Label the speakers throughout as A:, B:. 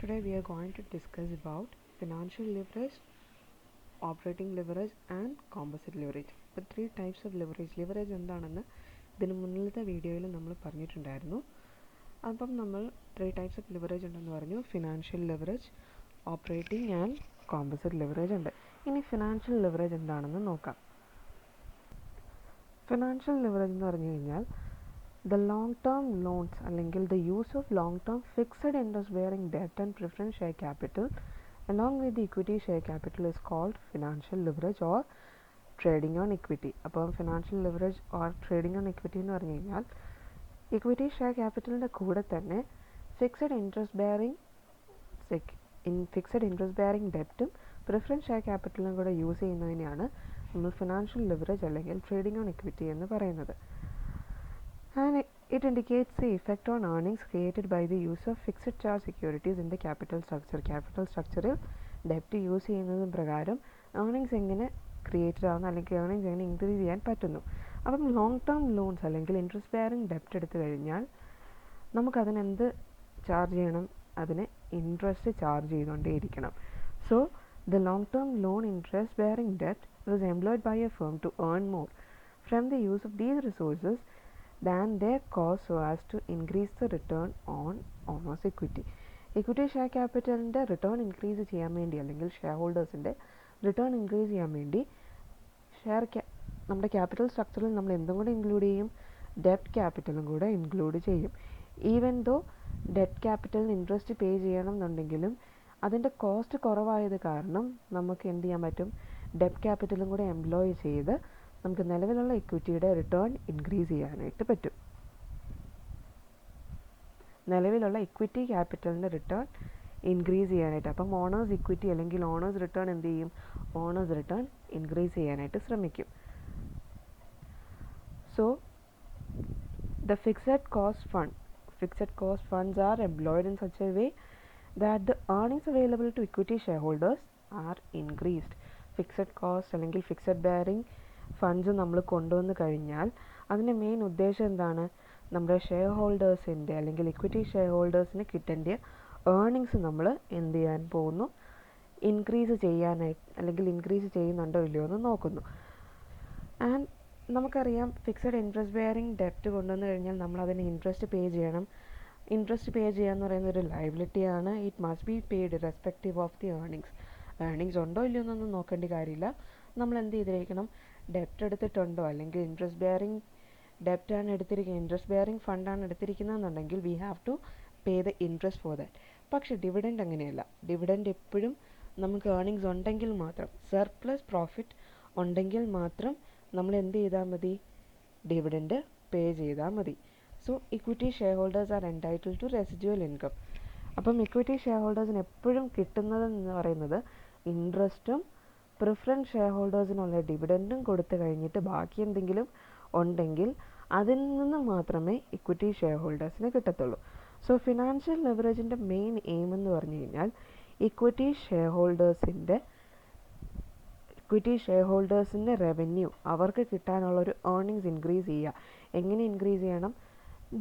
A: Today we are going to discuss about financial leverage, operating leverage and composite leverage. ഇപ്പോൾ 3 types of leverage. Leverage എന്താണെന്ന് ഇതിന് മുന്നിലത്തെ വീഡിയോയിൽ നമ്മൾ പറഞ്ഞിട്ടുണ്ടായിരുന്നു. അപ്പം നമ്മൾ 3 types of leverage ഉണ്ടെന്ന് പറഞ്ഞു. Financial leverage, operating and composite leverage ഉണ്ട്. ഇനി ഫിനാൻഷ്യൽ ലെവറേജ് എന്താണെന്ന് നോക്കാം. ഫിനാൻഷ്യൽ ലെവറേജ് എന്ന് പറഞ്ഞു കഴിഞ്ഞാൽ the long-term loans അല്ലെങ്കിൽ the use of long-term fixed interest-bearing debt and preference share capital along with the equity share capital is called financial leverage or trading on equity. അപ്പോൾ financial leverage or trading on equity എന്ന് പറഞ്ഞു കഴിഞ്ഞാൽ equity share capitalൻ്റെ കൂടെ തന്നെ fixed interest bearing ഡെപ്റ്റും preference share ക്യാപിറ്റലും കൂടെ use ചെയ്യുന്നതിനെയാണ് നമ്മൾ ഫിനാൻഷ്യൽ ലെവറേജ് അല്ലെങ്കിൽ ട്രേഡിംഗ് ഓൺ ഇക്വിറ്റി എന്ന് പറയുന്നത്. And it indicates the effect on earnings created by the use of fixed charge securities in the capital structure. Capital structure ഡെപ്റ്റ് use ചെയ്യുന്നതും പ്രകാരം ഏർണിങ്സ് എങ്ങനെ ക്രിയേറ്റഡ് ആവുന്നു അല്ലെങ്കിൽ ഏർണിങ്സ് എങ്ങനെ ഇൻക്രീസ് ചെയ്യാൻ പറ്റുന്നു. അപ്പം ലോങ് ടേം ലോൺസ് അല്ലെങ്കിൽ ഇൻട്രസ്റ്റ് ബെയറിംഗ് ഡെപ്റ്റ് എടുത്തു കഴിഞ്ഞാൽ നമുക്കതിനെന്ത് ചാർജ് ചെയ്യണം? അതിന് ഇൻട്രസ്റ്റ് ചാർജ് ചെയ്തുകൊണ്ടേയിരിക്കണം. So the long term loan interest bearing ഡെപ്റ്റ് was employed by a firm to earn more from the use of these resources than their cost so as to increase the return on owners equity. Equity share capitalൻ്റെ return increase ചെയ്യാൻ വേണ്ടി അല്ലെങ്കിൽ share ഹോൾഡേഴ്സിൻ്റെ return increase ചെയ്യാൻ വേണ്ടി നമ്മുടെ capital സ്ട്രക്ചറിൽ നമ്മൾ എന്തും കൂടെ ഇൻക്ലൂഡ് ചെയ്യും? ഡെപ്റ്റ് ക്യാപിറ്റലും കൂടെ ഇൻക്ലൂഡ് ചെയ്യും. ഈവൻ ദോ ഡെപ്റ്റ് ക്യാപിറ്റലിന് ഇൻട്രസ്റ്റ് പേ ചെയ്യണം എന്നുണ്ടെങ്കിലും അതിൻ്റെ കോസ്റ്റ് കുറവായത് കാരണം നമുക്ക് എന്ത് ചെയ്യാൻ പറ്റും? ഡെപ്റ്റ് ക്യാപിറ്റലും കൂടെ എംപ്ലോയ് ചെയ്ത് നമുക്ക് നിലവിലുള്ള ഇക്വിറ്റിയുടെ റിട്ടേൺ ഇൻക്രീസ് ചെയ്യാനായിട്ട് പറ്റും. നിലവിലുള്ള ഇക്വിറ്റി ക്യാപിറ്റലിൻ്റെ റിട്ടേൺ ഇൻക്രീസ് ചെയ്യാനായിട്ട്. അപ്പം ഓണേഴ്സ് ഇക്വിറ്റി അല്ലെങ്കിൽ ഓണേഴ്സ് റിട്ടേൺ എന്ത് ചെയ്യും? ഓണേഴ്സ് റിട്ടേൺ ഇൻക്രീസ് ചെയ്യാനായിട്ട് ശ്രമിക്കും. So the fixed cost funds are employed in such a way that the earnings available to equity share holders are increased. Fixed cost അല്ലെങ്കിൽ fixed bearing funds നമ്മൾ കൊണ്ടുവന്ന് കഴിഞ്ഞാൽ അതിൻ്റെ main ഉദ്ദേശം എന്താണ്? നമ്മുടെ ഷെയർ ഹോൾഡേഴ്സിൻ്റെ അല്ലെങ്കിൽ ഇക്വിറ്റി ഷെയർ ഹോൾഡേഴ്സിന് കിട്ടേണ്ട ഏർണിങ്സ് നമ്മൾ എന്ത് ചെയ്യാൻ പോകുന്നു? ഇൻക്രീസ് ചെയ്യാനായിട്ട് അല്ലെങ്കിൽ ഇൻക്രീസ് ചെയ്യുന്നുണ്ടോ ഇല്ലയോ എന്ന് നോക്കുന്നു. ആൻഡ് നമുക്കറിയാം ഫിക്സഡ് ഇൻട്രസ്റ്റ് ബെയറിംഗ് ഡെപ്റ്റ് കൊണ്ടുവന്ന് കഴിഞ്ഞാൽ നമ്മളതിന് ഇൻട്രസ്റ്റ് പേ ചെയ്യണം. ഇൻട്രസ്റ്റ് പേ ചെയ്യുക എന്ന് പറയുന്നത് ഒരു ലയബിലിറ്റിയാണ്. It must be paid respective of the earnings ഉണ്ടോ ഇല്ലയോ എന്നൊന്നും നോക്കേണ്ട കാര്യമില്ല. നമ്മൾ എന്ത് ചെയ്തിരിക്കണം? ഡെപ്റ്റ് എടുത്തിട്ടുണ്ടോ അല്ലെങ്കിൽ ഇൻട്രസ്റ്റ് ബെയറിംഗ് ഡെപ്റ്റാണ് എടുത്തിരിക്കുന്നത്, ഇൻട്രസ്റ്റ് ബെയറിംഗ് ഫണ്ടാണ് എടുത്തിരിക്കുന്നതെന്നുണ്ടെങ്കിൽ we have to pay the interest for that. പക്ഷേ ഡിവിഡൻഡ് അങ്ങനെയല്ല. ഡിവിഡൻഡ് എപ്പോഴും നമുക്ക് ഏർണിങ്സ് ഉണ്ടെങ്കിൽ മാത്രം, സർപ്ലസ് പ്രോഫിറ്റ് ഉണ്ടെങ്കിൽ മാത്രം നമ്മൾ എന്ത് ചെയ്താൽ മതി? ഡിവിഡൻഡ് പേ ചെയ്താൽ മതി. So equity share holders are entitled to residual income. അപ്പം ഇക്വിറ്റി ഷെയർ ഹോൾഡേഴ്സിന് എപ്പോഴും കിട്ടുന്നതെന്ന് പറയുന്നത് ഇൻട്രസ്റ്റും പ്രിഫറൻസ് ഷെയർ ഹോൾഡേഴ്സിനുള്ള ഡിവിഡൻഡും കൊടുത്തു കഴിഞ്ഞിട്ട് ബാക്കി എന്തെങ്കിലും ഉണ്ടെങ്കിൽ അതിൽ നിന്ന് മാത്രമേ ഇക്വിറ്റി ഷെയർ ഹോൾഡേഴ്സിന് കിട്ടത്തുള്ളൂ. സോ ഫിനാൻഷ്യൽ ലെവറേജിൻ്റെ മെയിൻ എയിം എന്ന് പറഞ്ഞു കഴിഞ്ഞാൽ ഇക്വിറ്റി ഷെയർ ഹോൾഡേഴ്സിൻ്റെ റവന്യൂ അവർക്ക് കിട്ടാനുള്ളൊരു ഏർണിങ്സ് ഇൻക്രീസ് ചെയ്യുക. എങ്ങനെ ഇൻക്രീസ് ചെയ്യണം?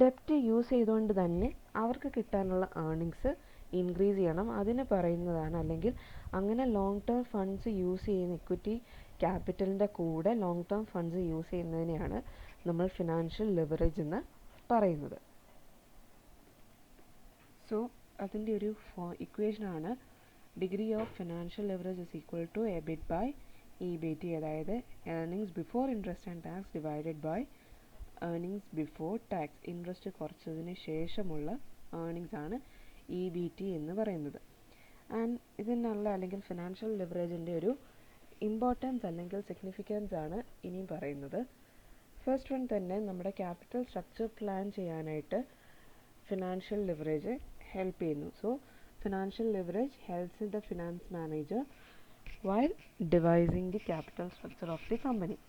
A: ഡെപ്റ്റ് യൂസ് ചെയ്തുകൊണ്ട് തന്നെ അവർക്ക് കിട്ടാനുള്ള ഏർണിങ്സ് ഇൻക്രീസ് ചെയ്യണം. അതിന് പറയുന്നതാണ് അല്ലെങ്കിൽ അങ്ങനെ ലോങ് ടേം ഫണ്ട്സ് യൂസ് ചെയ്യുന്ന ഇക്വിറ്റി ക്യാപിറ്റലിൻ്റെ കൂടെ ലോങ് ടേം ഫണ്ട്സ് യൂസ് ചെയ്യുന്നതിനെയാണ് നമ്മൾ ഫിനാൻഷ്യൽ ലെവറേജ് എന്ന് പറയുന്നത്. സോ അതിൻ്റെ ഒരു ഇക്വേഷനാണ് degree of financial leverage is equal to EBIT by EBT, അതായത് earnings before interest and tax divided by earnings before tax. Interest കുറച്ചതിന് ശേഷമുള്ള ഏർണിങ്സ് ആണ് EBT എന്ന് പറയുന്നത്. ആൻഡ് ഇതിനുള്ള അല്ലെങ്കിൽ ഫിനാൻഷ്യൽ ലെവറേജിൻ്റെ ഒരു ഇമ്പോർട്ടൻസ് അല്ലെങ്കിൽ സിഗ്നിഫിക്കൻസ് ആണ് ഇനിയും പറയുന്നത്. ഫസ്റ്റ് വൺ തന്നെ നമ്മുടെ ക്യാപിറ്റൽ സ്ട്രക്ചർ പ്ലാൻ ചെയ്യാനായിട്ട് ഫിനാൻഷ്യൽ ലെവറേജ് ഹെൽപ്പ് ചെയ്യുന്നു. So financial leverage helps the finance manager while devising the capital structure of the company.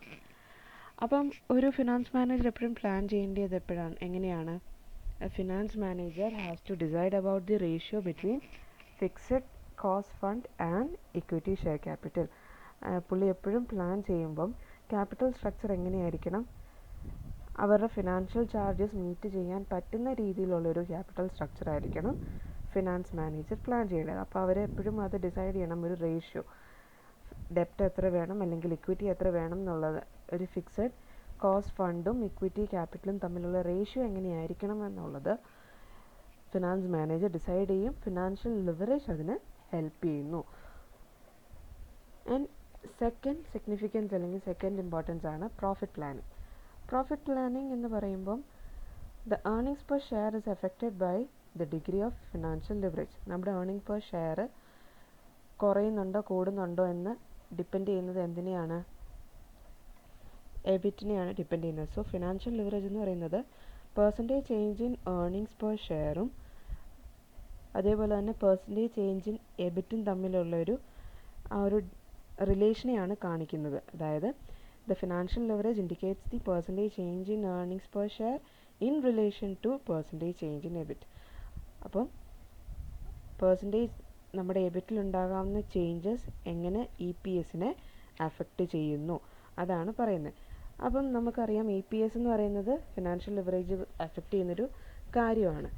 A: അപ്പം ഒരു ഫിനാൻസ് മാനേജർ എപ്പോഴും പ്ലാൻ ചെയ്യേണ്ടത് എങ്ങനെയാണ്? A finance manager has to decide about the ratio between fixed cost fund and equity share capital. പുള്ളി എപ്പോഴും plan ചെയ്യുമ്പം capital structure എങ്ങനെയായിരിക്കണം? അവരുടെ ഫിനാൻഷ്യൽ ചാർജസ് മീറ്റ് ചെയ്യാൻ പറ്റുന്ന രീതിയിലുള്ളൊരു ക്യാപിറ്റൽ സ്ട്രക്ചർ ആയിരിക്കണം ഫിനാൻസ് മാനേജർ പ്ലാൻ ചെയ്യേണ്ടത്. അപ്പോൾ അവർ എപ്പോഴും അത് ഡിസൈഡ് ചെയ്യണം, ഒരു റേഷ്യോ, ഡെപ്റ്റ് എത്ര വേണം അല്ലെങ്കിൽ ഇക്വിറ്റി എത്ര വേണം എന്നുള്ളത്, ഒരു ഫിക്സഡ് കോസ്റ്റ് ഫണ്ടും ഇക്വിറ്റി ക്യാപിറ്റലും തമ്മിലുള്ള റേഷ്യോ എങ്ങനെയായിരിക്കണം എന്നുള്ളത് ഫിനാൻസ് മാനേജർ ഡിസൈഡ് ചെയ്യും. ഫിനാൻഷ്യൽ ലിവറേജ് അതിന് ഹെൽപ്പ് ചെയ്യുന്നു. ആൻഡ് സെക്കൻഡ് സിഗ്നിഫിക്കൻസ് അല്ലെങ്കിൽ സെക്കൻഡ് ഇമ്പോർട്ടൻസ് ആണ് പ്രോഫിറ്റ് പ്ലാനിങ്. പ്രോഫിറ്റ് പ്ലാനിങ് എന്ന് പറയുമ്പം the earnings per share is affected by the degree of financial leverage. നമ്മുടെ ഏർണിംഗ് പെർ ഷെയർ കുറയുന്നുണ്ടോ കൂടുന്നുണ്ടോ എന്ന് ഡിപ്പെൻഡ് ചെയ്യുന്നത് എന്തിനെയാണ്? എബിറ്റിനെയാണ് ഡിപ്പെൻഡ് ചെയ്യുന്നത്. സോ ഫിനാൻഷ്യൽ ലിവറേജ് എന്ന് പറയുന്നത് percentage change in earnings per ഷെയറും അതേപോലെ തന്നെ പെർസെൻറ്റേജ് ചേഞ്ച് ഇൻ എബിറ്റും തമ്മിലുള്ളൊരു ആ ഒരു റിലേഷനെയാണ് കാണിക്കുന്നത്. അതായത് the financial leverage indicates the percentage change in earnings per share in relation two percentage change in EBIT. അപ്പം പെർസെൻറ്റേജ് നമ്മുടെ എബിറ്റിൽ ഉണ്ടാകാവുന്ന ചേഞ്ചസ് എങ്ങനെ ഇ പി എസിനെ അഫക്റ്റ് ചെയ്യുന്നു അതാണ് പറയുന്നത്. അപ്പം നമുക്കറിയാം ഇ പി എസ് എന്ന് പറയുന്നത് ഫിനാൻഷ്യൽ ലിവറേജ് അഫക്റ്റ് ചെയ്യുന്നൊരു കാര്യമാണ്.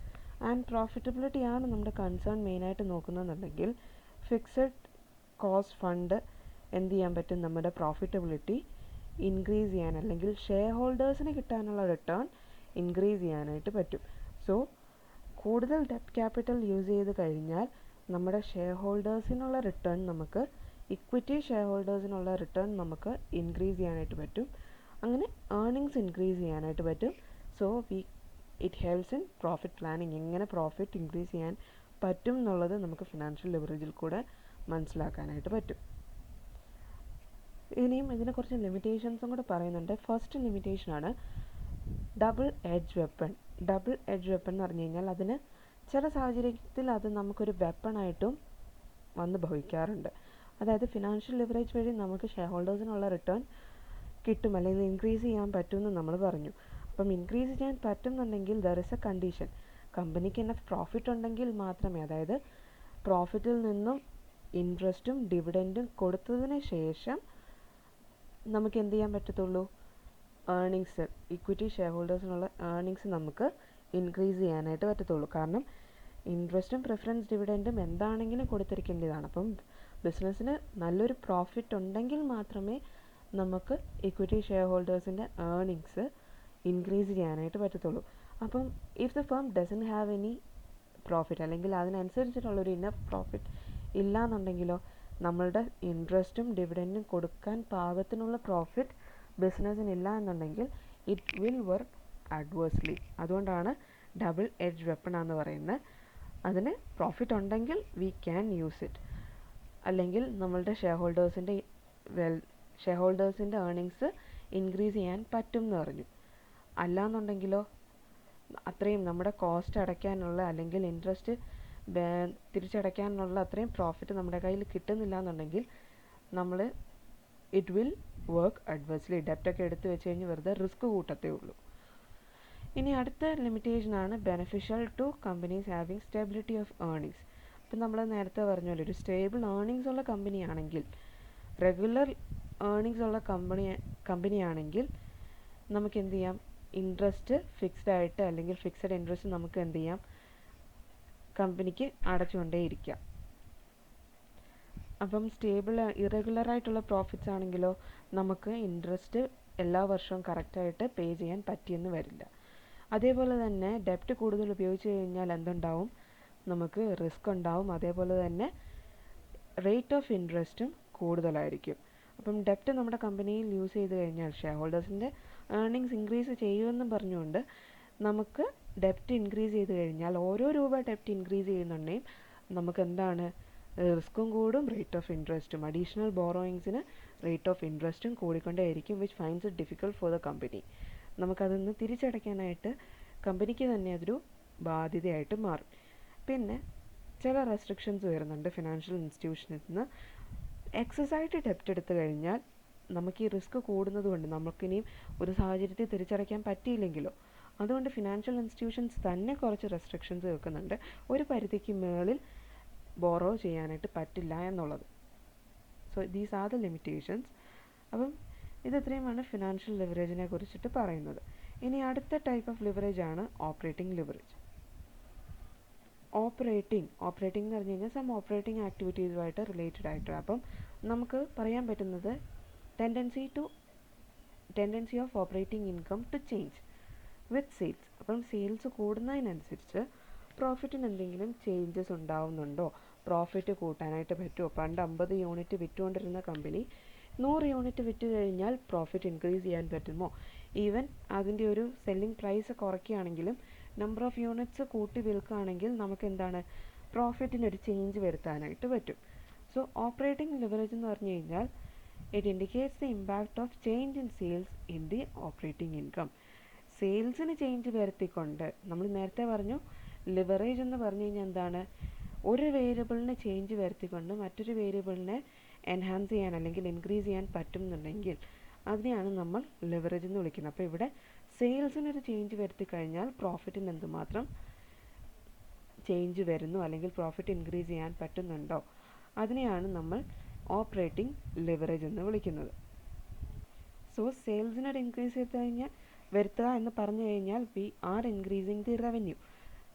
A: ആൻഡ് പ്രോഫിറ്റബിലിറ്റി ആണ് നമ്മുടെ കൺസേൺ മെയിനായിട്ട് നോക്കുന്നതെന്നുണ്ടെങ്കിൽ ഫിക്സഡ് കോസ്റ്റ് ഫണ്ട് എന്ത് ചെയ്യാൻ പറ്റും? നമ്മുടെ പ്രോഫിറ്റബിലിറ്റി ഇൻക്രീസ് ചെയ്യാൻ അല്ലെങ്കിൽ ഷെയർ ഹോൾഡേഴ്സിന് കിട്ടാനുള്ള റിട്ടേൺ ഇൻക്രീസ് ചെയ്യാനായിട്ട് പറ്റും. സോ കൂടുതൽ ഡെപ്റ്റ് ക്യാപിറ്റൽ യൂസ് ചെയ്ത് കഴിഞ്ഞാൽ നമ്മുടെ ഷെയർ ഹോൾഡേഴ്സിനുള്ള റിട്ടേൺ നമുക്ക്, ഇക്വിറ്റി ഷെയർ ഹോൾഡേഴ്സിനുള്ള റിട്ടേൺ നമുക്ക് ഇൻക്രീസ് ചെയ്യാനായിട്ട് പറ്റും. അങ്ങനെ ഏർണിങ്സ് ഇൻക്രീസ് ചെയ്യാനായിട്ട് പറ്റും. So it helps in profit planning. എങ്ങനെ പ്രോഫിറ്റ് ഇൻക്രീസ് ചെയ്യാൻ പറ്റും എന്നുള്ളത് നമുക്ക് ഫിനാൻഷ്യൽ ലിവറേജിൽ കൂടെ മനസ്സിലാക്കാനായിട്ട് പറ്റും. ഇനിയും ഇതിനെ കുറച്ച് ലിമിറ്റേഷൻസും കൂടെ പറയുന്നുണ്ട്. ഫസ്റ്റ് ലിമിറ്റേഷനാണ് double edge weapon. Double edge weapon എന്ന് പറഞ്ഞു കഴിഞ്ഞാൽ അതിന് ചില സാഹചര്യത്തിൽ അത് നമുക്കൊരു വെപ്പണായിട്ടും വന്ന് ഭവിക്കാറുണ്ട്. അതായത് ഫിനാൻഷ്യൽ ലിവറേജ് വഴി നമുക്ക് ഷെയർ ഹോൾഡേഴ്സിനുള്ള റിട്ടേൺ കിട്ടും അല്ലെങ്കിൽ ഇൻക്രീസ് ചെയ്യാൻ പറ്റുമെന്ന് നമ്മൾ പറഞ്ഞു. അപ്പം ഇൻക്രീസ് ചെയ്യാൻ പറ്റുന്നുണ്ടെങ്കിൽ ദർ ഇസ് എ കണ്ടീഷൻ. കമ്പനിക്ക് എനഫ് പ്രോഫിറ്റ് ഉണ്ടെങ്കിൽ മാത്രമേ, അതായത് പ്രോഫിറ്റിൽ നിന്നും ഇൻട്രസ്റ്റും ഡിവിഡൻറ്റും കൊടുത്തതിന് ശേഷം നമുക്ക് എന്ത് ചെയ്യാൻ പറ്റത്തുള്ളൂ? ഏർണിങ്സ്, ഇക്വിറ്റി ഷെയർ ഹോൾഡേഴ്സിനുള്ള ഏർണിങ്സ് നമുക്ക് ഇൻക്രീസ് ചെയ്യാനായിട്ട് പറ്റത്തുള്ളൂ. കാരണം ഇൻട്രസ്റ്റും പ്രിഫറൻസ് ഡിവിഡൻറ്റും എന്താണെങ്കിലും കൊടുത്തിരിക്കേണ്ടതാണ്. അപ്പം ബിസിനസ്സിന് നല്ലൊരു പ്രോഫിറ്റ് ഉണ്ടെങ്കിൽ മാത്രമേ നമുക്ക് ഇക്വിറ്റി ഷെയർ ഹോൾഡേഴ്സിൻ്റെ ഏർണിങ്സ് ഇൻക്രീസ് ചെയ്യാനായിട്ട് പറ്റത്തുള്ളൂ. അപ്പം if the firm doesn't have any profit അല്ലെങ്കിൽ അതിനനുസരിച്ചിട്ടുള്ളൊരു ഇനഫ് പ്രോഫിറ്റ് ഇല്ല എന്നുണ്ടെങ്കിലോ നമ്മളുടെ ഇൻട്രസ്റ്റും ഡിവിഡൻറ്റും കൊടുക്കാൻ പാകത്തിനുള്ള പ്രോഫിറ്റ് ബിസിനസ്സിന് ഇല്ല എന്നുണ്ടെങ്കിൽ ഇറ്റ് വിൽ വർക്ക് അഡ്വേഴ്സ്ലി. അതുകൊണ്ടാണ് ഡബിൾ എഡ്ജ് വെപ്പൺ എന്ന് പറയുന്നത്. അതിന് പ്രോഫിറ്റ് ഉണ്ടെങ്കിൽ വി ക്യാൻ യൂസ് ഇറ്റ്, അല്ലെങ്കിൽ നമ്മളുടെ ഷെയർ ഹോൾഡേഴ്സിൻ്റെ ഏർണിങ്സ് ഇൻക്രീസ് ചെയ്യാൻ പറ്റും എന്ന് പറഞ്ഞു. അല്ലാന്നുണ്ടെങ്കിലോ അത്രയും നമ്മുടെ കോസ്റ്റ് അടയ്ക്കാനുള്ള അല്ലെങ്കിൽ ഇൻട്രസ്റ്റ് തിരിച്ചടയ്ക്കാനുള്ള അത്രയും പ്രോഫിറ്റ് നമ്മുടെ കയ്യിൽ കിട്ടുന്നില്ല എന്നുണ്ടെങ്കിൽ നമ്മൾ ഇറ്റ് വിൽ വർക്ക് അഡ്വേഴ്സ്ലി. ഡെപ്റ്റൊക്കെ എടുത്ത് വെച്ച് കഴിഞ്ഞ് വെറുതെ റിസ്ക് കൂട്ടത്തേ ഉള്ളൂ. ഇനി അടുത്ത ലിമിറ്റേഷനാണ് beneficial to companies having stability of earnings. ഇപ്പം നമ്മൾ നേരത്തെ പറഞ്ഞ ഒരു സ്റ്റേബിൾ ഏർണിങ്സ് ഉള്ള കമ്പനിയാണെങ്കിൽ, റെഗുലർ ഏർണിങ്സ് ഉള്ള കമ്പനിയാണെങ്കിൽ നമുക്ക് എന്ത് ചെയ്യാം? ഇൻട്രസ്റ്റ് ഫിക്സ്ഡ് ആയിട്ട് അല്ലെങ്കിൽ ഫിക്സഡ് ഇൻട്രസ്റ്റ് നമുക്ക് എന്ത് ചെയ്യാം? കമ്പനിക്ക് അടച്ചുകൊണ്ടേയിരിക്കാം. അപ്പം ഇറഗുലർ ആയിട്ടുള്ള പ്രോഫിറ്റ്സ് ആണെങ്കിലോ നമുക്ക് ഇൻട്രസ്റ്റ് എല്ലാ വർഷവും കറക്റ്റായിട്ട് പേ ചെയ്യാൻ പറ്റിയെന്ന് വരില്ല. അതേപോലെ തന്നെ ഡെപ്റ്റ് കൂടുതൽ ഉപയോഗിച്ച് കഴിഞ്ഞാൽ എന്തുണ്ടാവും? നമുക്ക് റിസ്ക് ഉണ്ടാവും. അതേപോലെ തന്നെ റേറ്റ് ഓഫ് ഇൻട്രസ്റ്റും കൂടുതലായിരിക്കും. അപ്പം ഡെപ്റ്റ് നമ്മുടെ കമ്പനിയിൽ യൂസ് ചെയ്ത് കഴിഞ്ഞാൽ ഷെയർ ഹോൾഡേഴ്സിൻ്റെ ഏർണിങ്സ് ഇൻക്രീസ് ചെയ്യുമെന്നും പറഞ്ഞുകൊണ്ട് നമുക്ക് ഡെപ്റ്റ് ഇൻക്രീസ് ചെയ്ത് കഴിഞ്ഞാൽ ഓരോ രൂപ ഡെപ്റ്റ് ഇൻക്രീസ് ചെയ്യുന്നുണ്ടെങ്കിൽ നമുക്ക് എന്താണ്? റിസ്ക്കും കൂടും, റേറ്റ് ഓഫ് ഇൻട്രസ്റ്റും, അഡീഷണൽ ബോറോയിങ്സിന് റേറ്റ് ഓഫ് ഇൻട്രസ്റ്റും കൂടിക്കൊണ്ടേയിരിക്കും, which finds it difficult for the company. നമുക്കതൊന്ന് തിരിച്ചടയ്ക്കാനായിട്ട് കമ്പനിക്ക് തന്നെ അതൊരു ബാധ്യതയായിട്ട് മാറും. പിന്നെ ചില റെസ്ട്രിക്ഷൻസ് വരുന്നുണ്ട് ഫിനാൻഷ്യൽ ഇൻസ്റ്റിറ്റ്യൂഷനിൽ നിന്ന്. എക്സസൈറ്റ് ഡെപ്റ്റ് എടുത്തു കഴിഞ്ഞാൽ നമുക്ക് ഈ റിസ്ക് കൂടുന്നത് കൊണ്ട് നമുക്കിനിയും ഒരു സാഹചര്യത്തിൽ തിരിച്ചടയ്ക്കാൻ പറ്റിയില്ലെങ്കിലോ, അതുകൊണ്ട് ഫിനാൻഷ്യൽ ഇൻസ്റ്റിറ്റ്യൂഷൻസ് തന്നെ കുറച്ച് റെസ്ട്രിക്ഷൻസ് വെക്കുന്നുണ്ട്. ഒരു പരിധിക്ക് മുകളിൽ ബോറോ ചെയ്യാനായിട്ട് പറ്റില്ല എന്നുള്ളത്. So these are the limitations. അപ്പം ഇത്രയുമാണ് ഫിനാൻഷ്യൽ ലിവറേജിനെ കുറിച്ചിട്ട് പറയുന്നത്. ഇനി അടുത്ത ടൈപ്പ് ഓഫ് ലിവറേജ് ആണ് ഓപ്പറേറ്റിംഗ് ലിവറേജ്. ഓപ്പറേറ്റിംഗ് എന്ന് പറഞ്ഞു കഴിഞ്ഞാൽ സം ഓപ്പറേറ്റിംഗ് ആക്ടിവിറ്റീസുമായിട്ട് റിലേറ്റഡ് ആയിട്ട്. അപ്പം നമുക്ക് പറയാൻ പറ്റുന്നത് tendency of operating income to change with sales. അപ്പം സെയിൽസ് കൂടുന്നതിനനുസരിച്ച് പ്രോഫിറ്റിന് എന്തെങ്കിലും ചേഞ്ചസ് ഉണ്ടാവുന്നുണ്ടോ, പ്രോഫിറ്റ് കൂട്ടാനായിട്ട് പറ്റുമോ. പണ്ട് 50 യൂണിറ്റ് വിറ്റുകൊണ്ടിരുന്ന കമ്പനി 100 യൂണിറ്റ് വിറ്റ് കഴിഞ്ഞാൽ പ്രോഫിറ്റ് ഇൻക്രീസ് ചെയ്യാൻ പറ്റുമോ. ഈവൻ അതിൻ്റെ ഒരു സെല്ലിംഗ് പ്രൈസ് കുറയ്ക്കുകയാണെങ്കിലും നമ്പർ ഓഫ് യൂണിറ്റ്സ് കൂട്ടി വിൽക്കുകയാണെങ്കിൽ നമുക്ക് എന്താണ് പ്രോഫിറ്റിനൊരു ചേഞ്ച് വരുത്താനായിട്ട് പറ്റും. സോ ഓപ്പറേറ്റിംഗ് ലിവറേജ് എന്ന് പറഞ്ഞു കഴിഞ്ഞാൽ it indicates the impact of change in sales in the operating income. സെയിൽസിന് ചേഞ്ച് വരുത്തിക്കൊണ്ട്, നമ്മൾ നേരത്തെ പറഞ്ഞു ലിവറേജ് എന്ന് പറഞ്ഞു കഴിഞ്ഞാൽ എന്താണ്, ഒരു വേരിയബിളിന് ചേഞ്ച് വരുത്തിക്കൊണ്ട് മറ്റൊരു വേരിയബിളിനെ എൻഹാൻസ് ചെയ്യാൻ അല്ലെങ്കിൽ ഇൻക്രീസ് ചെയ്യാൻ പറ്റുന്നുണ്ടെങ്കിൽ അതിനെയാണ് നമ്മൾ ലിവറേജ് എന്ന് വിളിക്കുന്നത്. അപ്പോൾ ഇവിടെ സെയിൽസിനൊരു ചേഞ്ച് വരുത്തി കഴിഞ്ഞാൽ പ്രോഫിറ്റിന് എന്തുമാത്രം ചേഞ്ച് വരുന്നു അല്ലെങ്കിൽ പ്രോഫിറ്റ് ഇൻക്രീസ് ചെയ്യാൻ പറ്റുന്നുണ്ടോ, അതിനെയാണ് നമ്മൾ ഓപ്പറേറ്റിംഗ് ലിവറേജ് എന്ന് വിളിക്കുന്നത്. സോ സെയിൽസിനൊരു ഇൻക്രീസ് വരുത്തുക എന്ന് പറഞ്ഞു കഴിഞ്ഞാൽ we are increasing the revenue.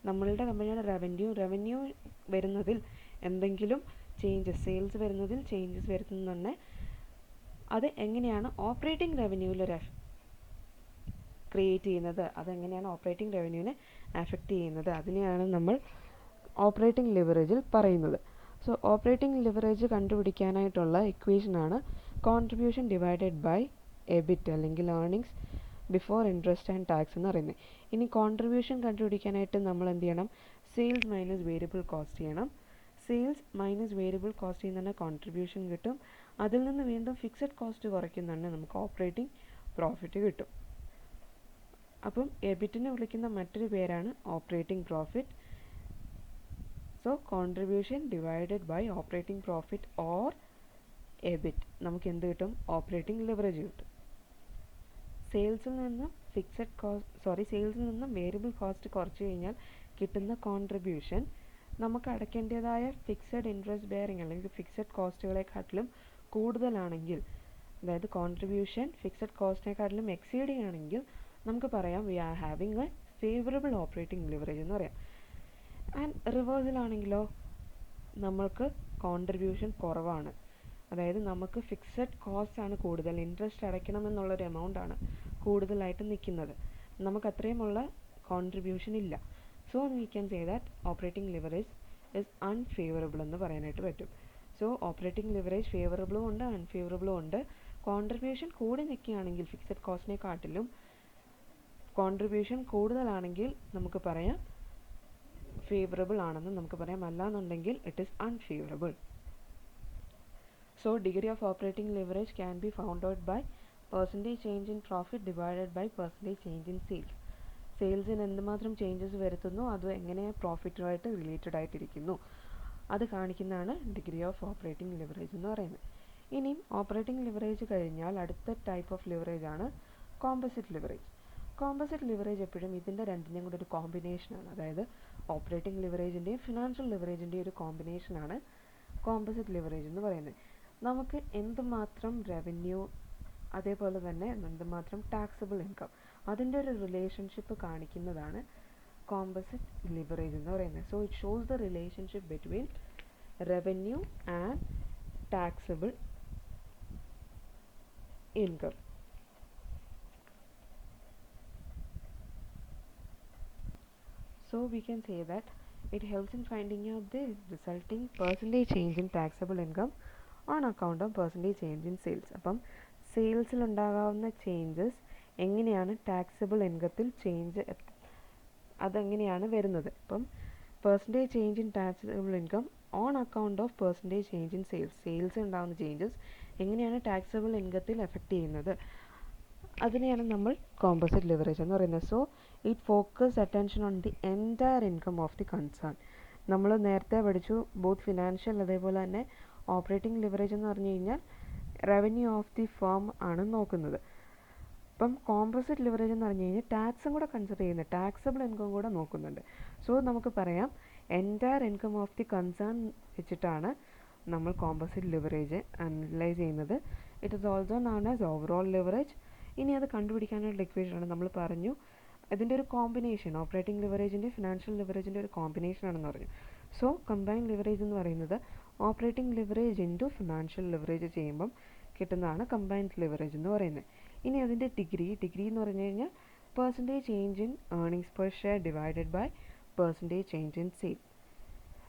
A: നമ്മളുടെ കമ്പനിയുടെ റവന്യൂ വരുന്നതിൽ എന്തെങ്കിലും ചേഞ്ചസ്, സെയിൽസ് വരുന്നതിൽ ചേഞ്ചസ് വരുത്തുന്നുണ്ട്. അത് എങ്ങനെയാണ് ഓപ്പറേറ്റിംഗ് റവന്യൂവിൽ ക്രിയേറ്റ് ചെയ്യുന്നത്, അതെങ്ങനെയാണ് ഓപ്പറേറ്റിംഗ് റവന്യൂവിനെ അഫക്റ്റ് ചെയ്യുന്നത്, അതിനെയാണ് നമ്മൾ ഓപ്പറേറ്റിംഗ് ലിവറേജിൽ പറയുന്നത്. സോ ഓപ്പറേറ്റിംഗ് ലിവറേജ് കണ്ടുപിടിക്കാനായിട്ടുള്ള ഇക്വേഷനാണ് കോൺട്രിബ്യൂഷൻ ഡിവൈഡഡ് ബൈ എബിറ്റ് അല്ലെങ്കിൽ earnings before interest and tax എന്ന് പറയുന്നത്. ഇനി കോൺട്രിബ്യൂഷൻ കണ്ടുപിടിക്കാനായിട്ട് നമ്മൾ എന്ത് ചെയ്യണം, സെയിൽസ് മൈനസ് വേരിയബിൾ കോസ്റ്റ് ചെയ്യണം. സെയിൽസ് മൈനസ് വേരിയബിൾ കോസ്റ്റ് ചെയ്യുന്ന കോൺട്രിബ്യൂഷൻ കിട്ടും. അതിൽ നിന്ന് വീണ്ടും ഫിക്സഡ് കോസ്റ്റ് കുറയ്ക്കുന്നുണ്ട് നമുക്ക് ഓപ്പറേറ്റിംഗ് പ്രോഫിറ്റ് കിട്ടും. അപ്പം എബിറ്റിനെ വിളിക്കുന്ന മറ്റൊരു പേരാണ് operating profit. So contribution divided by operating profit or EBIT, നമുക്ക് എന്ത് കിട്ടും, ഓപ്പറേറ്റിംഗ് ലിവറേജ് കിട്ടും. സെയിൽസിൽ നിന്നും വേരിയബിൾ കോസ്റ്റ് കുറച്ച് കഴിഞ്ഞാൽ കിട്ടുന്ന കോൺട്രിബ്യൂഷൻ നമുക്ക് അടയ്ക്കേണ്ടതായ ഫിക്സഡ് ഇൻട്രസ്റ്റ് ബെയറിംഗ് അല്ലെങ്കിൽ ഫിക്സഡ് കോസ്റ്റുകളെക്കാട്ടിലും കൂടുതലാണെങ്കിൽ, അതായത് കോൺട്രിബ്യൂഷൻ ഫിക്സഡ് കോസ്റ്റിനെക്കാട്ടിലും എക്സീഡ് ചെയ്യുകയാണെങ്കിൽ നമുക്ക് പറയാം we are having a favourable operating leverage എന്ന് പറയാം. ആൻഡ് റിവേഴ്സിലാണെങ്കിലോ നമ്മൾക്ക് കോൺട്രിബ്യൂഷൻ കുറവാണ്, അതായത് നമുക്ക് ഫിക്സഡ് കോസ്റ്റ് ആണ് കൂടുതൽ, ഇൻട്രസ്റ്റ് അടയ്ക്കണമെന്നുള്ളൊരു എമൗണ്ടാണ് കൂടുതലായിട്ട് നിൽക്കുന്നത്, നമുക്ക് അത്രയുമുള്ള കോൺട്രിബ്യൂഷൻ ഇല്ല. So we can say that operating leverage is unfavourable എന്ന് പറയാനായിട്ട് പറ്റും. സോ ഓപ്പറേറ്റിംഗ് ലിവറേജ് ഫേവറബിളും ഉണ്ട് അൺഫേവറബിളും ഉണ്ട്. കോൺട്രിബ്യൂഷൻ കൂടി നിൽക്കുകയാണെങ്കിൽ ഫിക്സഡ് കോസ്റ്റിനെക്കാട്ടിലും കോൺട്രിബ്യൂഷൻ കൂടുതലാണെങ്കിൽ നമുക്ക് പറയാം ഫേവറബിൾ ആണെന്ന് നമുക്ക് പറയാം, അല്ലാന്നുണ്ടെങ്കിൽ it is unfavourable. So degree of operating leverage can be found out by percentage change in profit divided by percentage change in sales. സെയിൽസിന് എന്തുമാത്രം ചേഞ്ചസ് വരുത്തുന്നു അത് എങ്ങനെ പ്രോഫിറ്റുമായിട്ട് റിലേറ്റഡ് ആയിട്ടിരിക്കുന്നു അത് കാണിക്കുന്നതാണ് ഡിഗ്രി ഓഫ് ഓപ്പറേറ്റിംഗ് ലിവറേജ് എന്ന് പറയുന്നത്. ഇനിയും ഓപ്പറേറ്റിംഗ് ലിവറേജ് കഴിഞ്ഞാൽ അടുത്ത ടൈപ്പ് ഓഫ് ലിവറേജ് ആണ് കോമ്പോസിറ്റ് ലിവറേജ്. കോമ്പോസിറ്റ് ലിവറേജ് എപ്പോഴും ഇതിൻ്റെ രണ്ടിൻ്റെയും കൂടെ ഒരു കോമ്പിനേഷനാണ്, അതായത് ഓപ്പറേറ്റിംഗ് ലിവറേജിൻ്റെയും ഫിനാൻഷ്യൽ ലിവറേജിൻ്റെയും ഒരു കോമ്പിനേഷനാണ് കോമ്പോസിറ്റ് ലിവറേജ് എന്ന് പറയുന്നത്. നമുക്ക് എന്തുമാത്രം റവന്യൂ അതേപോലെ തന്നെ എന്തുമാത്രം ടാക്സബിൾ ഇൻകം അതിൻ്റെ ഒരു റിലേഷൻഷിപ്പ് കാണിക്കുന്നതാണ് കോമ്പോസിറ്റ് ലിവറേജ് എന്ന് പറയുന്നത്. So it shows the relationship between revenue and taxable income. So we can say that it helps in finding out the resulting percentage change in taxable income on account of percentage change in sales. അപ്പം സെയിൽസിൽ ഉണ്ടാകാവുന്ന changes എങ്ങനെയാണ് taxable ഇൻകത്തിൽ change അതെങ്ങനെയാണ് വരുന്നത്. ഇപ്പം percentage change in taxable income on account of percentage change in sales ഉണ്ടാകുന്ന changes എങ്ങനെയാണ് taxable ഇൻകത്തിൽ effect ചെയ്യുന്നത് അതിനെയാണ് നമ്മൾ കോമ്പോസിറ്റ് ലിവറേജ് എന്ന് പറയുന്നത്. So it focus attention on the entire income of the concern. നമ്മൾ നേരത്തെ പഠിച്ചു ബോത്ത് ഫിനാൻഷ്യൽ അതേപോലെ തന്നെ ഓപ്പറേറ്റിംഗ് ലിവറേജ് എന്ന് പറഞ്ഞു കഴിഞ്ഞാൽ റവന്യൂ ഓഫ് ദി ഫേം ആണ് നോക്കുന്നത്. ഇപ്പം കോമ്പോസിറ്റ് ലിവറേജ് എന്ന് പറഞ്ഞു കഴിഞ്ഞാൽ ടാക്സും കൂടെ കൺസിഡർ ചെയ്യുന്നത്, ടാക്സബിൾ ഇൻകം കൂടെ നോക്കുന്നുണ്ട്. സോ നമുക്ക് പറയാം entire income of the concern വെച്ചിട്ടാണ് നമ്മൾ കോമ്പോസിറ്റ് ലിവറേജ് അനലൈസ് ചെയ്യുന്നത്. It is also known as overall leverage. ഇനി അത് കണ്ടുപിടിക്കാനുള്ള ഇക്വേഷനാണ് നമ്മൾ പറഞ്ഞു ഇതിൻ്റെ ഒരു കോമ്പിനേഷൻ, ഓപ്പറേറ്റിംഗ് ലിവറേജിൻ്റെ ഫിനാൻഷ്യൽ ലിവറേജിൻ്റെ ഒരു കോമ്പിനേഷൻ ആണെന്ന് പറഞ്ഞു. സോ കമ്പൈൻഡ് ലിവറേജ് എന്ന് പറയുന്നത് operating leverage into financial leverage ചെയ്യുമ്പം കിട്ടുന്നതാണ് കമ്പൈൻഡ് ലിവറേജ് എന്ന് പറയുന്നത്. ഇനി അതിൻ്റെ ഡിഗ്രി എന്ന് പറഞ്ഞു കഴിഞ്ഞാൽ percentage change in earnings per share divided by percentage change in sale.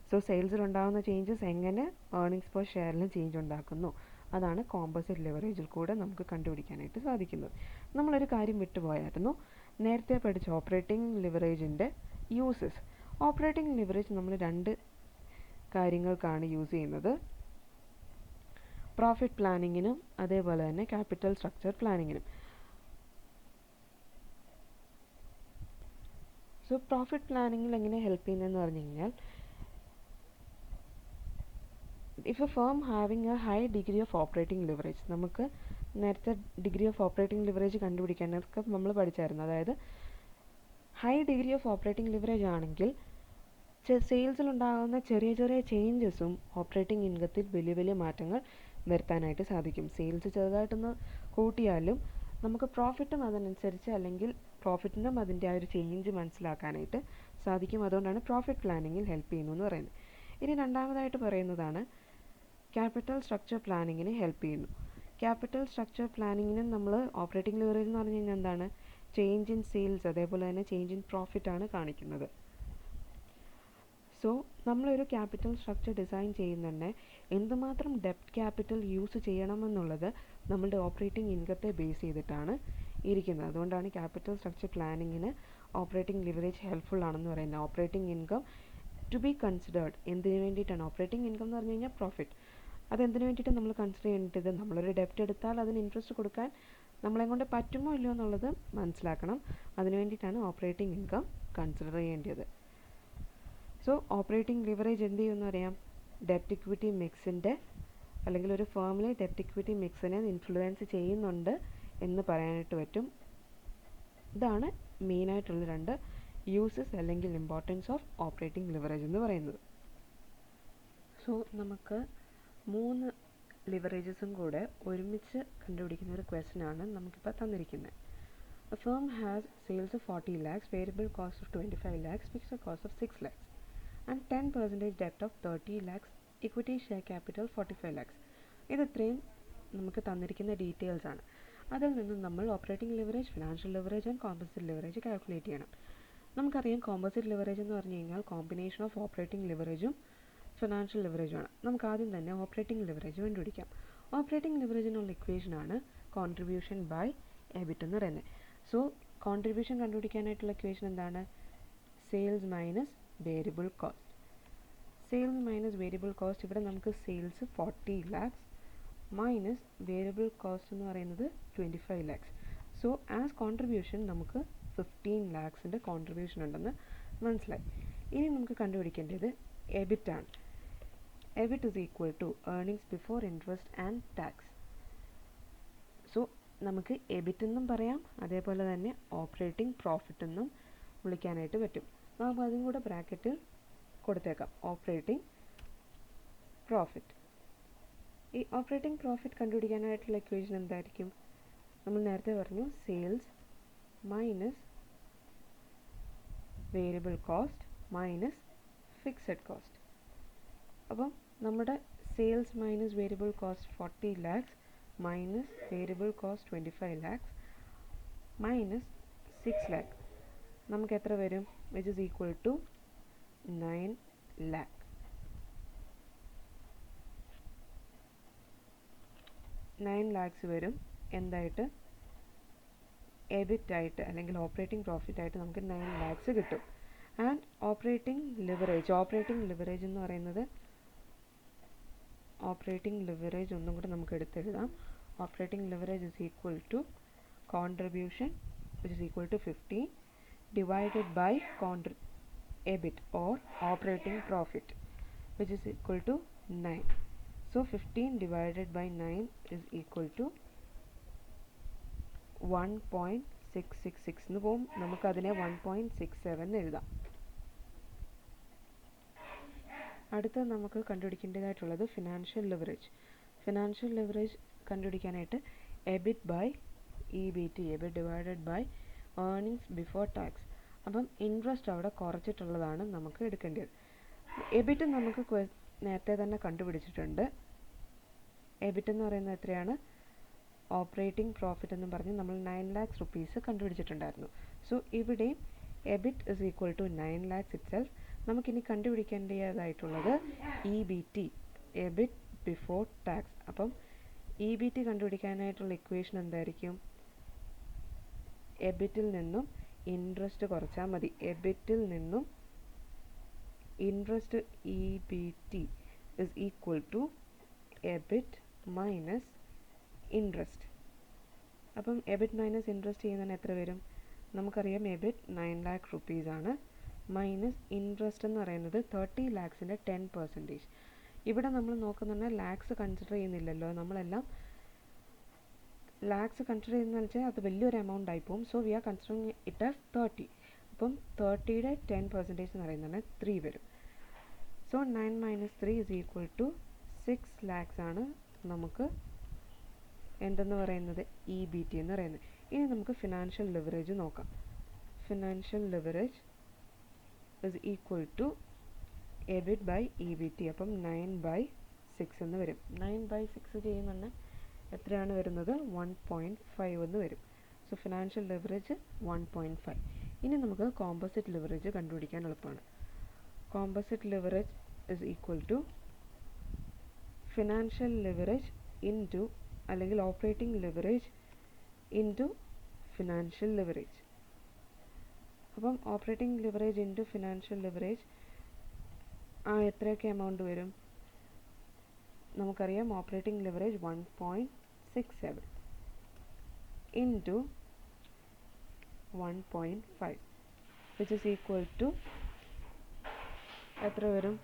A: So സെയിൽസിലുണ്ടാകുന്ന ചേഞ്ചസ് എങ്ങനെ ഏർണിങ്സ് പെർ ഷെയറിലും ചേഞ്ച് ഉണ്ടാക്കുന്നു, അതാണ് കോമ്പോസിറ്റ് ലിവറേജിൽ കൂടെ നമുക്ക് കണ്ടുപിടിക്കാനായിട്ട് സാധിക്കുന്നത്. നമ്മളൊരു കാര്യം വിട്ടുപോയായിരുന്നു, നേരത്തെ പഠിച്ച ഓപ്പറേറ്റിംഗ് ലിവറേജിൻ്റെ യൂസസ്. ഓപ്പറേറ്റിംഗ് ലിവറേജ് നമ്മൾ രണ്ട് കാര്യങ്ങൾക്കാണ് യൂസ് ചെയ്യുന്നത്, പ്രോഫിറ്റ് പ്ലാനിങ്ങിനും അതേപോലെ തന്നെ ക്യാപിറ്റൽ സ്ട്രക്ചർ പ്ലാനിങ്ങിനും. സോ പ്രോഫിറ്റ് പ്ലാനിങ്ങിൽ എങ്ങനെ ഹെൽപ്പ് ചെയ്യുന്നതെന്ന് പറഞ്ഞു കഴിഞ്ഞാൽ, if A firm having A high degree of operating leverage, നമുക്ക് നേരത്തെ ഡിഗ്രി ഓഫ് ഓപ്പറേറ്റിംഗ് ലിവറേജ് കണ്ടുപിടിക്കാനൊക്കെ നമ്മൾ പഠിച്ചായിരുന്നു. അതായത് high degree of operating leverage ആണെങ്കിൽ സെയിൽസിലുണ്ടാകുന്ന ചെറിയ ചെറിയ ചേഞ്ചസും ഓപ്പറേറ്റിംഗ് ഇൻകത്തിൽ വലിയ വലിയ മാറ്റങ്ങൾ വരുത്താനായിട്ട് സാധിക്കും. സെയിൽസ് ചെറുതായിട്ടൊന്ന് കൂട്ടിയാലും നമുക്ക് പ്രോഫിറ്റും അതിനനുസരിച്ച്, അല്ലെങ്കിൽ പ്രോഫിറ്റിനും അതിൻ്റെ ആ ഒരു ചേഞ്ച് മനസ്സിലാക്കാനായിട്ട് സാധിക്കും. അതുകൊണ്ടാണ് പ്രോഫിറ്റ് പ്ലാനിങ്ങിൽ ഹെൽപ്പ് ചെയ്യുന്നു എന്ന് പറയുന്നത്. ഇനി രണ്ടാമതായിട്ട് പറയുന്നതാണ് ക്യാപിറ്റൽ സ്ട്രക്ചർ പ്ലാനിങ്ങിന് ഹെൽപ്പ് ചെയ്യുന്നു. ക്യാപിറ്റൽ സ്ട്രക്ചർ പ്ലാനിങ്ങിനും നമ്മൾ ഓപ്പറേറ്റിംഗ് ലിവറേജ് എന്ന് പറഞ്ഞു കഴിഞ്ഞാൽ എന്താണ്, ചേഞ്ച് ഇൻ സെയിൽസ് അതേപോലെ തന്നെ ചേഞ്ച് ഇൻ പ്രോഫിറ്റാണ് കാണിക്കുന്നത്. സോ നമ്മളൊരു ക്യാപിറ്റൽ സ്ട്രക്ചർ ഡിസൈൻ ചെയ്യുന്നതന്നെ എന്തുമാത്രം ഡെപ്റ്റ് ക്യാപിറ്റൽ യൂസ് ചെയ്യണമെന്നുള്ളത് നമ്മളുടെ ഓപ്പറേറ്റിംഗ് ഇൻകത്തെ ബേസ് ചെയ്തിട്ടാണ് ഇരിക്കുന്നത്. അതുകൊണ്ടാണ് ക്യാപിറ്റൽ സ്ട്രക്ചർ പ്ലാനിങ്ങിന് ഓപ്പറേറ്റിംഗ് ലിവറേജ് ഹെൽപ്ഫുൾ ആണെന്ന് പറയുന്നത്. Operating income to be considered എന്തിനു വേണ്ടിയിട്ടാണ്, ഓപ്പറേറ്റിംഗ് ഇൻകം എന്ന് പറഞ്ഞു കഴിഞ്ഞാൽ പ്രോഫിറ്റ്, അതെന്തിനു വേണ്ടിയിട്ട് നമ്മൾ കൺസിഡർ ചെയ്യേണ്ടത്, നമ്മളൊരു ഡെപ്റ്റ് എടുത്താൽ അതിന് ഇൻട്രസ്റ്റ് കൊടുക്കാൻ നമ്മളെ കൊണ്ട് പറ്റുമോ ഇല്ലയോ എന്നുള്ളത് മനസ്സിലാക്കണം. അതിനു വേണ്ടിയിട്ടാണ് ഓപ്പറേറ്റിംഗ് ഇൻകം കൺസിഡർ ചെയ്യേണ്ടത്. സോ ഓപ്പറേറ്റിംഗ് ലിവറേജ് എന്ത് ചെയ്യുമെന്ന് അറിയാം, ഡെപ്റ്റ് ഇക്വിറ്റി മിക്സിൻ്റെ അല്ലെങ്കിൽ ഒരു ഫേമിലെ ഡെപ്റ്റ് ഇക്വിറ്റി മിക്സിനെ ഇൻഫ്ലുവൻസ് ചെയ്യുന്നുണ്ട് എന്ന് പറയാനായിട്ട് പറ്റും. ഇതാണ് മെയിനായിട്ടുള്ള രണ്ട് യൂസസ് അല്ലെങ്കിൽ ഇമ്പോർട്ടൻസ് ഓഫ് ഓപ്പറേറ്റിംഗ് ലിവറേജ് എന്ന് പറയുന്നത്. സോ നമുക്ക് 3 ലിവറേജസും കൂടെ ഒരുമിച്ച് കണ്ടുപിടിക്കുന്ന ഒരു ക്വസ്റ്റ്യൻ ആണ് നമുക്കിപ്പോൾ തന്നിരിക്കുന്നത്. A firm has sales of 40 lakhs, variable cost of 25 lakhs, fixed cost of 6 lakhs and 10% debt of 30 lakhs, equity share capital 45 lakhs. ഇത് ഇത്രയും നമുക്ക് തന്നിരിക്കുന്ന ഡീറ്റെയിൽസ് ആണ്. അതിൽ നിന്നും നമ്മൾ operating leverage, financial leverage and composite leverage calculate ചെയ്യണം. നമുക്കറിയാം കോമ്പോസിറ്റ് ലിവറേജ് എന്ന് പറഞ്ഞു കഴിഞ്ഞാൽ കോമ്പിനേഷൻ ഓഫ് ഓപ്പറേറ്റിംഗ് ലിവറേജും ഫിനാൻഷ്യൽ ലിവറേജുമാണ്. നമുക്ക് ആദ്യം തന്നെ ഓപ്പറേറ്റിംഗ് ലിവറേജ് കണ്ടുപിടിക്കാം. ഓപ്പറേറ്റിംഗ് ലിവറേജിനുള്ള ഇക്വേഷനാണ് കോൺട്രിബ്യൂഷൻ ബൈ എബിറ്റ് എന്ന് പറയുന്നത്. സോ കോൺട്രിബ്യൂഷൻ കണ്ടുപിടിക്കാനായിട്ടുള്ള ഇക്വേഷൻ എന്താണ്, sales minus variable cost. Sales minus variable cost, ഇവിടെ നമുക്ക് sales 40 lakhs minus variable cost എന്ന് പറയുന്നത് 25 lakhs. സോ ആസ് കോൺട്രിബ്യൂഷൻ നമുക്ക് 15 lakhs കോൺട്രിബ്യൂഷൻ ഉണ്ടെന്ന് മനസ്സിലായി. ഇനി നമുക്ക് കണ്ടുപിടിക്കേണ്ടത് എബിറ്റ് ആണ്. EBIT is equal to earnings before interest and tax. So നമുക്ക് എബിറ്റ് എന്നും പറയാം, അതേപോലെ തന്നെ ഓപ്പറേറ്റിംഗ് പ്രോഫിറ്റ് എന്നും വിളിക്കാനായിട്ട് പറ്റും. നമുക്ക് അതും കൂടെ ബ്രാക്കറ്റിൽ കൊടുത്തേക്കാം, ഓപ്പറേറ്റിംഗ് പ്രോഫിറ്റ്. ഈ ഓപ്പറേറ്റിംഗ് പ്രോഫിറ്റ് കണ്ടുപിടിക്കാനായിട്ടുള്ള ഇക്വേഷൻ എന്തായിരിക്കും, നമ്മൾ നേരത്തെ പറഞ്ഞു sales minus variable cost minus fixed cost. അപ്പം നമ്മുടെ sales minus variable cost 40 lakhs minus variable cost 25 lakhs minus 6 lakh നമുക്ക് എത്ര വരും, which is equal to 9 lakh. 9 lakhs വരും എന്തായിട്ട്, എബിറ്റ് ആയിട്ട് അല്ലെങ്കിൽ ഓപ്പറേറ്റിംഗ് പ്രോഫിറ്റ് ആയിട്ട് നമുക്ക് 9 lakhs കിട്ടും. ആൻഡ് ഓപ്പറേറ്റിംഗ് ലിവറേജ് എന്ന് പറയുന്നത്, ഓപ്പറേറ്റിംഗ് ലിവറേജ് ഒന്നും കൂടെ നമുക്ക് എടുത്തെഴുതാം. Operating leverage is equal to contribution which is equal to 15 divided by EBIT or operating profit which is equal to 9. So 15 divided by 9 is equal to 1.666 എന്ന് പോവും. നമുക്കതിനെ 1.67 എഴുതാം. അടുത്ത നമുക്ക് കണ്ടുപിടിക്കേണ്ടതായിട്ടുള്ളത് ഫിനാൻഷ്യൽ ലിവറേജ്. കണ്ടുപിടിക്കാനായിട്ട് EBIT by E B T, EBIT divided by earnings before tax. അപ്പം interest അവിടെ കുറച്ചിട്ടുള്ളതാണ് നമുക്ക് എടുക്കേണ്ടത്. എബിറ്റ് നമുക്ക് നേരത്തെ തന്നെ കണ്ടുപിടിച്ചിട്ടുണ്ട്. എബിറ്റ് എന്ന് പറയുന്നത് എത്രയാണ്? ഓപ്പറേറ്റിംഗ് പ്രോഫിറ്റ് എന്ന് പറഞ്ഞ് നമ്മൾ 9 lakhs rupees കണ്ടുപിടിച്ചിട്ടുണ്ടായിരുന്നു. സോ ഇവിടെ EBIT is equal to 9 lakhs itself. നമുക്കിനി കണ്ടുപിടിക്കേണ്ടതായിട്ടുള്ളത് E B T, EBIT before tax. അപ്പം ഇ ബി ടി കണ്ടുപിടിക്കാനായിട്ടുള്ള ഇക്വേഷൻ എന്തായിരിക്കും? എബിറ്റിൽ നിന്നും ഇൻട്രസ്റ്റ് കുറച്ചാൽ മതി. എബിറ്റിൽ നിന്നും interest E B T is equal to EBIT minus interest. അപ്പം എബിറ്റ് മൈനസ് ഇൻട്രസ്റ്റ് ചെയ്യുന്നതിന് എത്ര വരും? നമുക്കറിയാം എബിറ്റ് 9 lakh rupees ആണ്, മൈനസ് ഇൻട്രസ്റ്റ് എന്ന് പറയുന്നത് 30 lakhsൻ്റെ 10%. ഇവിടെ നമ്മൾ നോക്കുന്നുണ്ടെങ്കിൽ ലാക്സ് കൺസിഡർ ചെയ്യുന്നില്ലല്ലോ, നമ്മളെല്ലാം ലാക്സ് കൺസിഡർ ചെയ്യുന്നതെന്ന് വെച്ചാൽ അത് വലിയൊരു എമൗണ്ട് ആയി പോകും. So we R considering it as 30. അപ്പം 30യുടെ 10% എന്ന് പറയുന്നത് 3 വരും. So 9 minus 3 is equal to 6 lakhs ആണ് നമുക്ക് എന്തെന്ന് പറയുന്നത്? ഇ ബി ടി എന്ന് പറയുന്നത്. ഇനി നമുക്ക് ഫിനാൻഷ്യൽ ലിവറേജ് നോക്കാം. Financial leverage is equal to EBIT by E B T. അപ്പം 9/6 എന്ന് വരും. 9/6 ചെയ്യുന്നുണ്ട് എത്രയാണ് വരുന്നത്? 1.5 എന്ന് വരും. So financial leverage 1.5. ഇനി നമുക്ക് കോമ്പോസിറ്റ് ലിവറേജ് കണ്ടുപിടിക്കാൻ എളുപ്പമാണ്. Composite leverage is equal to financial leverage into അല്ലെങ്കിൽ operating leverage into financial leverage. അപ്പം operating leverage into financial leverage എത്രയൊക്കെ എമൗണ്ട് വരും? നമുക്കറിയാം operating leverage 1.67 into 1.5 which is equal to എത്ര വരും?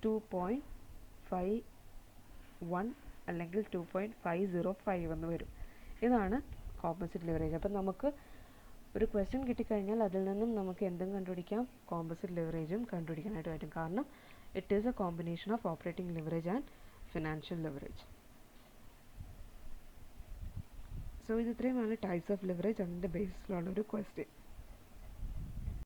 A: 2.51 അല്ലെങ്കിൽ 2.505 എന്ന് വരും. ഇതാണ് കോമ്പോസിറ്റ് ലിവറേജ്. അപ്പം നമുക്ക് ഒരു ക്വസ്റ്റ്യൻ കിട്ടിക്കഴിഞ്ഞാൽ അതിൽ നിന്നും നമുക്ക് എന്തും കണ്ടുപിടിക്കാം, കോമ്പോസിറ്റ് ലിവറേജും കണ്ടുപിടിക്കാനായിട്ട് പറ്റും. കാരണം it is A combination of operating leverage and financial leverage. So ഇത് ഇത്രയുമാണ് ടൈപ്സ് ഓഫ് ലിവറേജ് അതിൻ്റെ ബേസിസിലുള്ള ഒരു ക്വസ്റ്റ്യൻ.